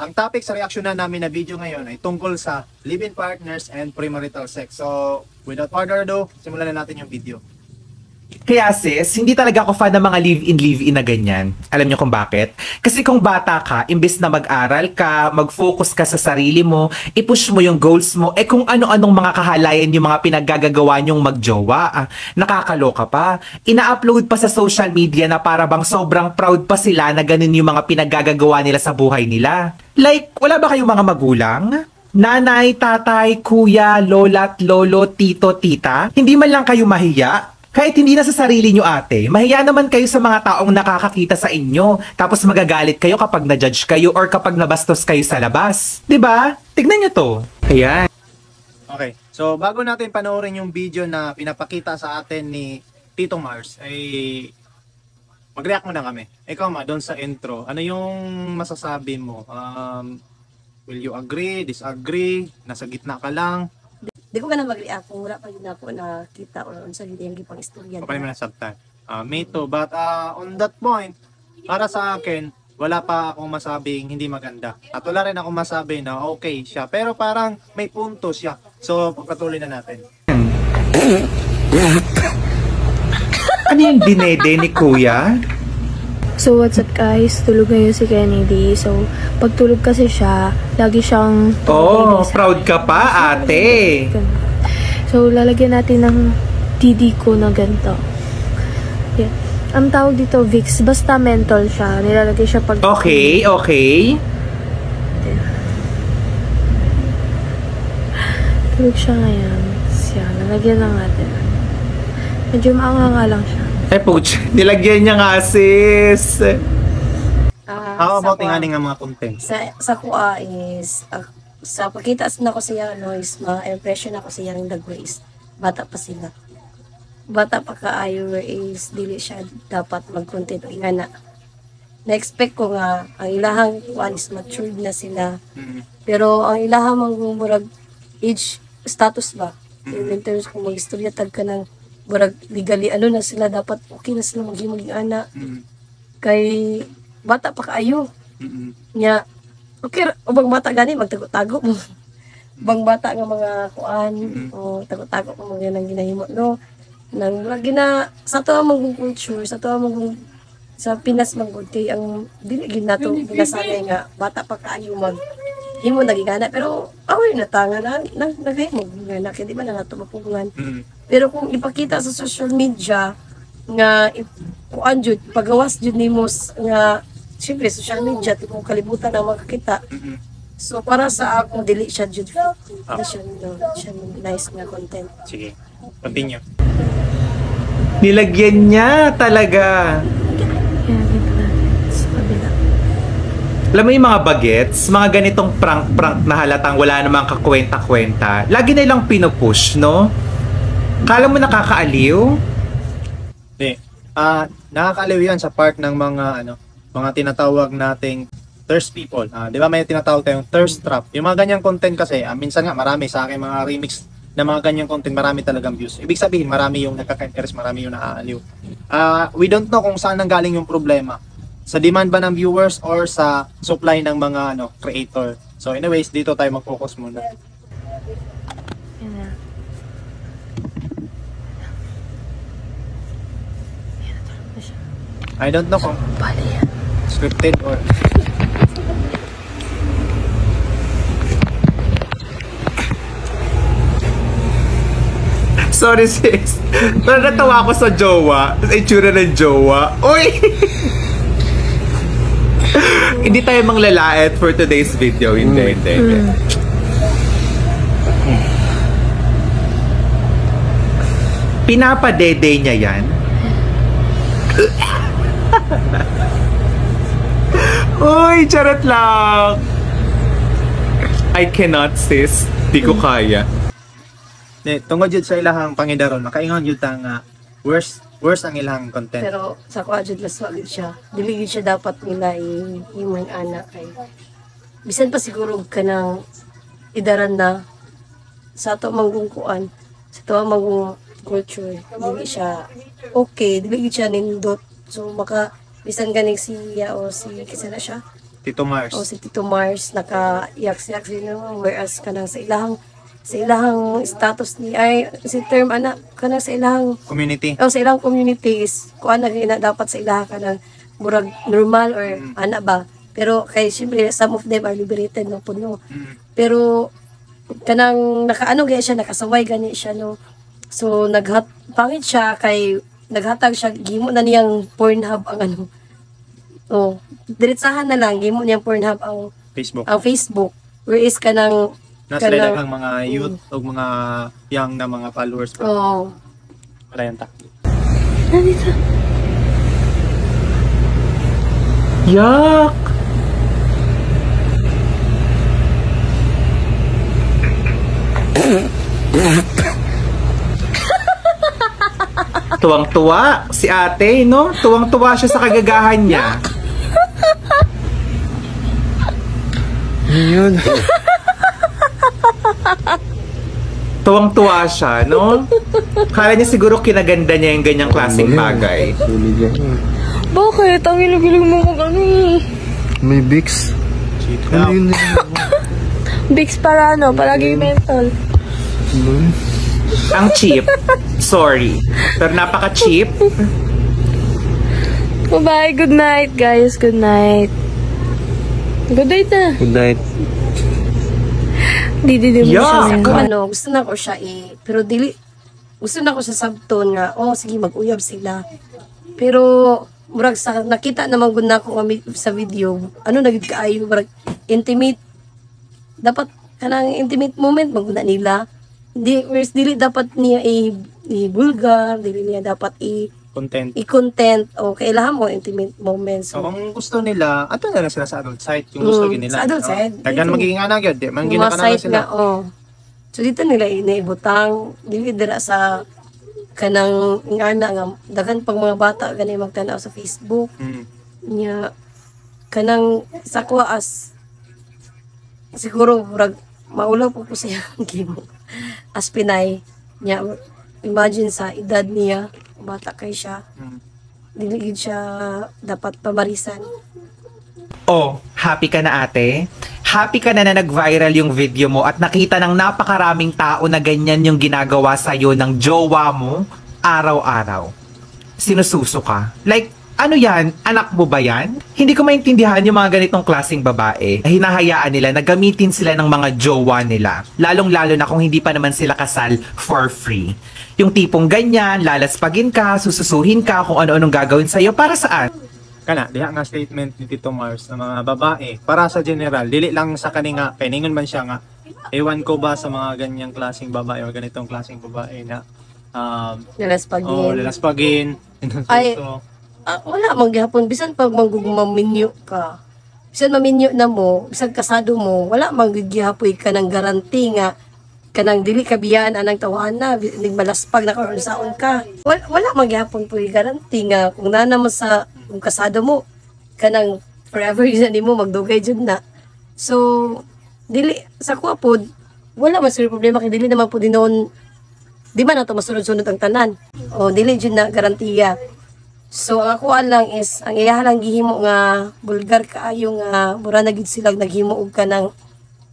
ang topic sa reaction na namin na video ngayon ay tungkol sa live-in partners and premarital sex. So, without further ado, simulan na natin yung video. Kaya sis, hindi talaga ako fan ng mga live-in na ganyan. Alam niyo kung bakit? Kasi kung bata ka, imbes na mag-aral ka, mag-focus ka sa sarili mo, i-push mo yung goals mo, kung ano-anong mga kahalayan yung mga pinaggagawa niyong magjowa, nakakaloka pa. Ina-upload pa sa social media na para bang sobrang proud pa sila na ganun yung mga pinaggagawa nila sa buhay nila. Like, wala ba kayong mga magulang? Nanay, tatay, kuya, lola, lolo, tito, tita? Hindi man lang kayo mahiya? Kahit hindi na sa sarili nyo ate, mahiya naman kayo sa mga taong nakakakita sa inyo, tapos magagalit kayo kapag na-judge kayo or kapag nabastos kayo sa labas. 'Di ba? Tignan nyo to. Ayan. Okay, so bago natin panoorin yung video na pinapakita sa atin ni Tito Mars, ay mag-react muna kami. Ikaw ma, doon sa intro, ano yung masasabi mo? Will you agree, disagree, nasa gitna ka lang? Di ko ka na mag-react kung wala pa yun ako nakita or sa hindi yung gipang istorya. Okay mo na sabtan. Me too, but on that point, para sa akin, wala pa akong masabing hindi maganda. At wala rin akong masabi na okay siya. Pero parang may punto siya. So, pagpatuloy na natin. Ano yung dinede ni kuya? So what's up guys, tulog ngayon si Kennedy. So pagtulog kasi siya, lagi siyang proud ka pa ate. So lalagyan natin ng DD ko na ganito. Yeah. Ang tawag dito Vicks, basta menthol siya. Nilalagay siya pag Okay. Tulog siya ngayon. Siya, lalagyan lang natin. Medyo maanganga lang siya. Poach, nilagyan niya nga sis. How about yung aning mga content? Sa kuha is, sa pagkita na ko siya, is ma-impression ako siya ng dagways. Bata pa sila. Bata pa kaayo is, dili siya dapat mag-content. Nga na. Na-expect ko nga, ang ilahang kuha is matured na sila. Pero ang ilahang murag age status ba? In terms kung mag-istorya tag ka ng murag legally na sila, dapat okay na sila maging anak. Kay bata pa kaayo. Nya okay ubang bata gani magtago-tago mo. Ubang bata nga mga kuan o tago-tago mo mga nang ginahimo no. Nang gina sa to mong culture, sa to mong sa Pinas manggod kay ang dili gid nato ginasanay nga bata pa kaayo mag himo nagigana, pero away na tanga na naghimo nga kay di ba na nato mapugungan. Pero kung ipakita sa social media nga kuan jud pagawas jud nimo nga siyempre social media tipong kalibutan ang makakita. So para sa ako dili siya jud siya nice nga content. Sige, continue. Nilagyan niya talaga. Alam mo yung mga bagets, mga ganitong prank-prank na halatang wala namang kakwenta-kwenta, lagi na ilang pinupush, no? Kala mo nakakaaliw? Hindi. Nakakaaliw yan sa part ng mga mga tinatawag nating thirst people. 'Di ba may tinatawag tayong thirst trap. Yung mga ganyang content kasi, minsan nga marami sa akin mga remix na mga ganyang content, marami talagang views. Ibig sabihin, marami yung nagkaka-interest, marami yung naaaliw. We don't know kung saan nanggaling yung problema. Sa demand ba ng viewers or sa supply ng mga creator. So anyways, dito tayo mag-focus muna. I don't know kung scripted or sorry sis, natawa ako sa jowa, sa itsura ng jowa. Uy! Hindi tayo manglalait for today's video. Hindi. Pinapadede niya yan. Uy, charot lang. I cannot sis. Di ko kaya. Tungod yun sa ilahang pangidaron, makaingon yun nga worst ang ilahang content. Pero sa kuha jud laswa gid siya. Dili gid siya dapat nila himong anak kay bisan pa siguro kanang idaran na sa ato manggungkuan, sa ato mangung culture, dili siya okay, dili gid siya nindot. So maka bisan ganing siya o si kasi na siya Tito Mars. O si Tito Mars naka-yak-yak sila, whereas kanang sa ilahang status ni ay si term ana kanang sa ilahang Community. sa ilang community is kuan na gina dapat sa ilaha kanang murag normal or ana ba, pero kay syempre some of them are liberated no puno, pero kanang nakaano gaya siya, nakasaway gani siya no, so pangit siya kay naghatag siya, gimo na niyang Pornhub ang ano, diretsahan na lang gimo niyang Pornhub ang Facebook. Facebook, whereas kanang Nasa ang mga youth o mga young na mga followers. oh Wala yan ta. Nandito. Yak! Tuwang-tuwa si ate, no? Tuwang-tuwa siya sa kagagahan niya. Yun. Tuwang-tuwa siya, no? Kala niya siguro kinaganda niya yung ganyang klaseng bagay. Sulit yan. Bakit? Ang ilog-ilog mo mag ano eh. May Bix. Cheat Ano out. yun? Bix para ano, palagi mental. Ang cheap. Sorry. Pero napaka-cheap. Bye-bye. Good night, guys. Good night. Good night na. Good night. Di mo Yeah. siya. Ako gusto na ko siya pero gusto na ko sa subtone nga, sige mag-uyab sila. Pero, murag sa nakita naman gud na ko sa video, nagid kaayo, murag intimate. Dapat, kanang intimate moment, maguna nila. Whereas dili dapat niya i-vulgar, dili niya dapat Content. i-content, o kailangan mo intimate moments. So, kung gusto nila, ato na lang sila sa adult site, yung gusto nila. sa adult site. Dagan magiging anak yun, di man Mga ginaka na site sila. nga, So, dito nila iniibutang, dili dira sa kanang ingana nga, dagan pag mga bata, ganay magtanaw sa Facebook, niya, kanang sa kuwaas, siguro, murag, maulaw po siya ang gimo. As Pinay, niya, imagine sa edad niya, bata kay siya, diligid siya dapat pamarisan. Oh, happy ka na ate? Happy ka na nag-viral yung video mo at nakita ng napakaraming tao na ganyan yung ginagawa sa'yo ng jowa mo araw-araw. Sinususo ka. Like, ano yan? Anak mo ba yan? Hindi ko maintindihan yung mga ganitong klaseng babae. Hinahayaan nila na gamitin sila ng mga jowa nila. Lalong-lalo na kung hindi pa naman sila kasal for free. Yung tipong ganyan, lalaspagin ka, sususuhin ka kung ano-anong gagawin sa'yo. Para saan? Kana, diha nga statement ni Tito Mars na mga babae, para sa general, dili lang sa kaninga, peningon man siya nga, ewan ko ba sa mga ganyang klaseng babae o ganitong klaseng babae na Lalaspagin. lalaspagin, Ay, insulto. wala maghapon, bisan pag maminyo ka, bisan maminyo na mo, bisan kasado mo, wala maghihapoy ka ng garanti nga, kanang dili kabiyaan anang tawana, nagmalaspag na karon saon ka. Wala maghapon po garanti nga, kung nana mo sa kung kasado mo, kanang forever yun mo, magdugay dyan na. So, dili, sa kuha po, wala man sila problema, kaya dili naman po din noon, di ba na ito masunod-sunod ang tanan? O, dili dyan na garantiya. So, ang ako lang is, ang iyahalang gihimo nga, bulgar kaayo nga, mura na gid sila naghimo og ka ng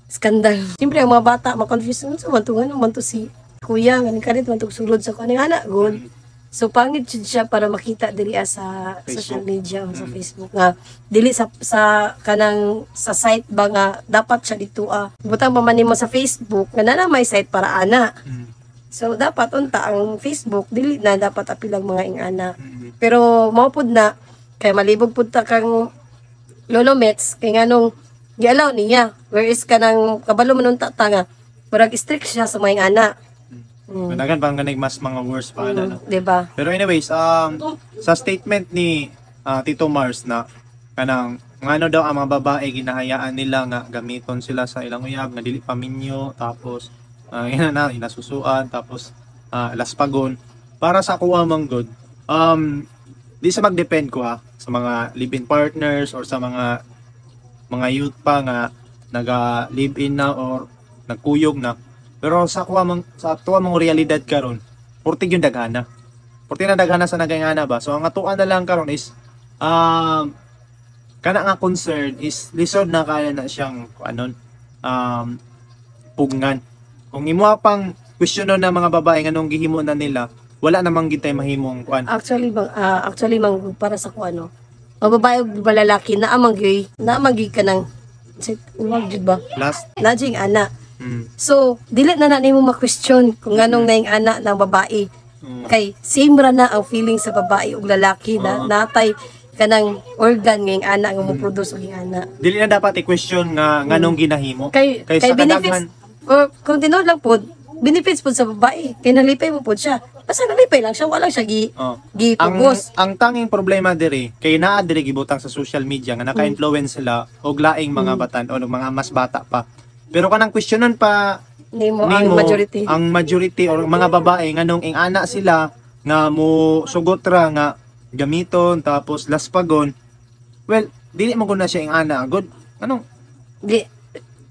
skandal. Siyempre, ang mga bata, makonfuse, so, man to si kuya, ganing kanit, man to sulod sa kaning anak, good. So, pangit siya para makita dili sa social media o sa Facebook nga. Dili sa kanang sa site ba nga, dapat siya dito butang pa man mo sa Facebook, nga na may site para ana. So, dapat unta ang Facebook, dili na dapat apilang mga ingana. Pero, maupod na, kaya malibog po ta kang Lolo Mets, kaya nga nung gialaw niya, whereas ka nang kabalo manunta ta nga, parang strict siya sa mga ingana. Managan bang ganag mas mga worse pa na. Diba? Pero anyways, sa statement ni Tito Mars na kanang ngano daw ang mga babae ginahayaan nila nga gamiton sila sa ilang uyab nga dili paminyo, tapos inasusuan, tapos laspagon. Para sa kuha mang good, di sa mag-depend ko sa mga live-in partners or sa mga youth pa nga naga-live-in na or nagkuyog na. Pero sa tuwa mong realidad karon, portig yung daghana. Portig na daghana sa nagangana ba? So ang atuan na lang karon is kana nga concern is lisod na kaya na siyang pugnan. Kung imo pang questionon ng mga babae nganong gihimo na nila, wala namang gitay mahimong kuan. Actually mang para sa ko ano, mga babae ug lalaki na amang ka ng uwag jud ba? Last. Najing ana. Mm. So, dili na nimo ma-question kung anong naing ana ng babae. Kay same ra na ang feeling sa babae ug lalaki na natay kanang organ ngayong ana nga mo produce og ana. Dili na dapat i-question nga nganong ginahimo. Kay sa benefits or kung tinuod lang pod, benefits pod sa babae. Kay nalipay mo pod siya. Basta nalipay lang siya, wala siya gipugos. Ang tanging problema diri kay naa diri gibutang sa social media nga naka-influence sila og laing mga batan o mga mas bata pa. Pero kanang questionon pa Nimo ang majority. Ang majority or mga babae nganong ing ana sila nga mo sugot ra nga gamiton tapos laspagon. Well, dili mo guna siya ing ana. Good. Anong Di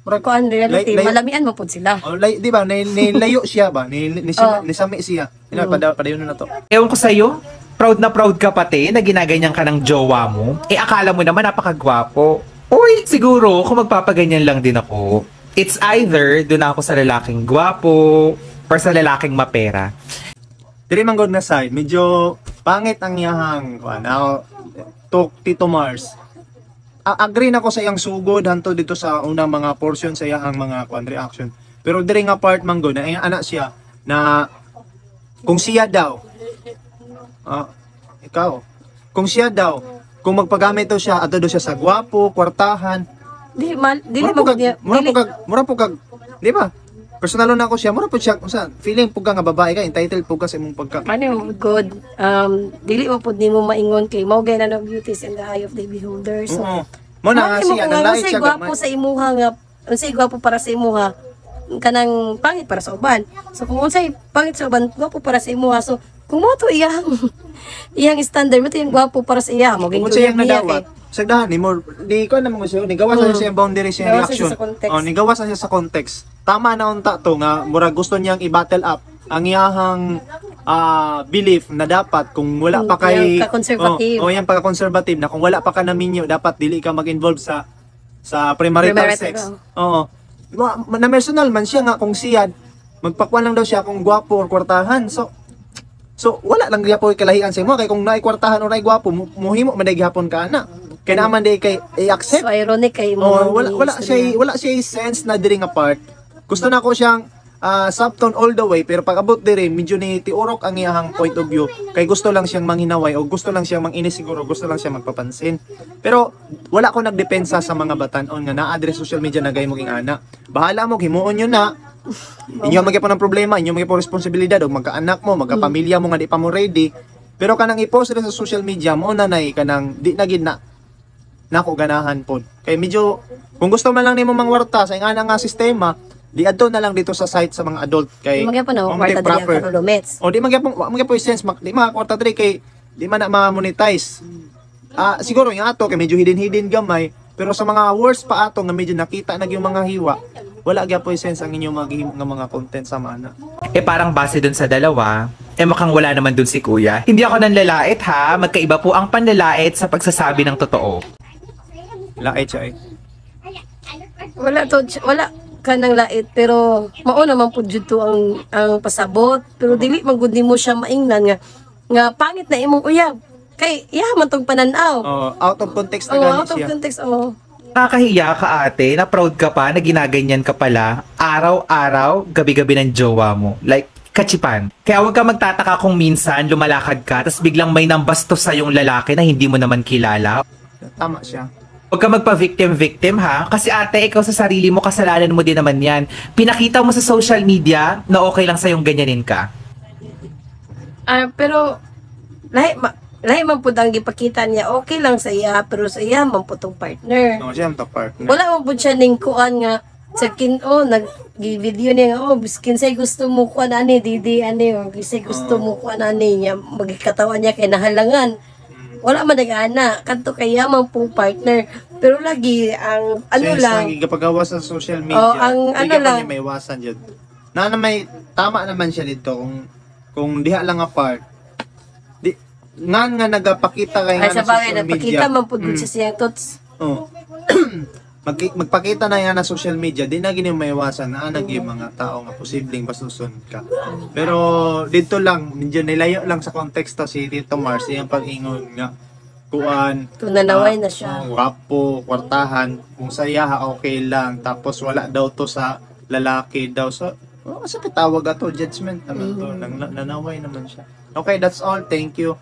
ko ang reality, malamian mo pod sila. di ba nilayo siya ba? Nisami siya. Padayon na to. Ewan ko sa'yo, proud na proud ka pati na ginaganyan ka ng jowa mo. Akala mo naman napakagwapo. Uy, siguro kung magpapaganyan lang din ako, it's either doon ako sa lalaking gwapo or sa lalaking mapera. Diri man gud na side, medyo pangit ang iyahang Tito Mars. Agree na ko sa iyang sugod hanto dito sa unang mga portion sa iyang mga reaction. Pero diri nga part man gud na iyang anak siya na kung siya daw kung magpagamit daw siya ato daw siya sa gwapo, kwartahan, mura po kag, di ba? Personalo na ako siya, mura po siya, feeling po ka nga babae ka, entitled po ka sa imong pagka. Ano, good. Dili mo po di mo maingon kay mao gay na no beauties in the eye of the beholder. So, mo na nga siya, nalait siya gwapo sa imuha nga, unsay gwapo para sa imuha, kanang pangit para sa uban. So, kung unsay pangit sa uban, gwapo para sa imuha. So, kung mo to iyang standard mo to yung gwapo para sa iya mo, kung siya yung nadawat, sagdahan ni mo, di ko naman mo siya, nigawas na siya yung boundary siya yung reaction. Nigawas na siya sa context. Tama na unta to nga, mura gusto niyang i-battle up ang iyahang belief na dapat kung wala pa kay yung pagka-conservative na kung wala pa ka na minyo, dapat dili ka mag-involve sa premarital sex. Oo. Na personal man siya nga kung siya magpakuan lang daw siya kung gwapo or kwartahan. So wala lang gyapon kalahian sa imo kay kung naay kwartahan o naay gwapo muhimo man day gyapon ka ana. Kay naman day kay i-accept. So ironic kay mo. Wala siya sense na diri nga part. Gusto na ko siyang subtone all the way pero pag abot diri medyo ni tiurok ang iyang point of view kay gusto lang siyang manghinaway o gusto lang siyang manginis siguro, gusto lang siyang magpapansin. Pero wala ko nagdepensa sa mga batan-on nga naa-address social media na gay mo ing ana. Bahala mo himuon yun na. Inyo magyapon ng problema, inyo magyapon responsibilidad og magkaanak mo, magkapamilya mo nga di pa mo ready. Pero kanang i-post rin sa social media mo na kanang di na gid na nako ganahan pod. Kay medyo kung gusto man lang nimo mangwarta sa ingana nga sistema, di adto na lang dito sa site sa mga adult kay magyapon na kwarta diri ang karolomets. O di magyapon sense di makakwarta diri kay di man na ma-monetize. Siguro yung ato kay medyo hidden gamay, pero sa mga worst pa ato nga medyo nakita na yung mga hiwa, wala gyapon sense ang inyong mga content sa mana. Parang base dun sa dalawa, mukhang wala naman dun si kuya. Hindi ako nanlalait ha, magkaiba po ang panlalait sa pagsasabi ng totoo. Lait siya Wala ka ng lait pero mao naman pud jud to ang pasabot pero dili man gud nimo siya maingnan nga pangit na imong uyab kay man tong pananaw. Out of context na gani out of siya. Context. Nakakahiya ka ate, na proud ka pa na ginaganyan ka pala araw-araw, gabi-gabi ng jowa mo. Like, kachipan. Kaya huwag ka magtataka kung minsan lumalakad ka tapos biglang may nambastos sa yung lalaki na hindi mo naman kilala. Tama siya. Huwag ka magpa-victim-victim ha. Kasi ate, ikaw sa sarili mo, kasalanan mo din naman yan. Pinakita mo sa social media na okay lang sa'yong ganyanin ka. Pero lahi man pud ang gipakita niya okay lang sa iya pero sa iya man pud tong partner. Siya ang partner. Wala man pud siya ning kuan nga sa nag-video niya nga biskin say gusto mo kuan ani didi ani o say gusto mo kuan ani niya magikatawan niya kay nahalangan. Wala man nag-ana kanto kaya man pong partner pero lagi ang lang gipagawa sa social media. Ang lang may iwasan jud. Na may tama naman siya dito kung diha lang apart. Nga nagapakita kay nga sa bagay nagpakita man pud sa siyang tots Oh. Magpakita na yan na social media, di na gini maiwasan na naging mga tao nga posibleng basuson ka. Pero dito lang, medyo nilayo lang sa konteksto si Tito Mars, yung pag-ingon nga, kuan, Kung nanaway na siya. Wapo, kwartahan, kung saya okay lang, tapos wala daw to sa lalaki daw. So, sa kitawag ato, judgment naman to, nanaway naman siya. Okay, that's all. Thank you.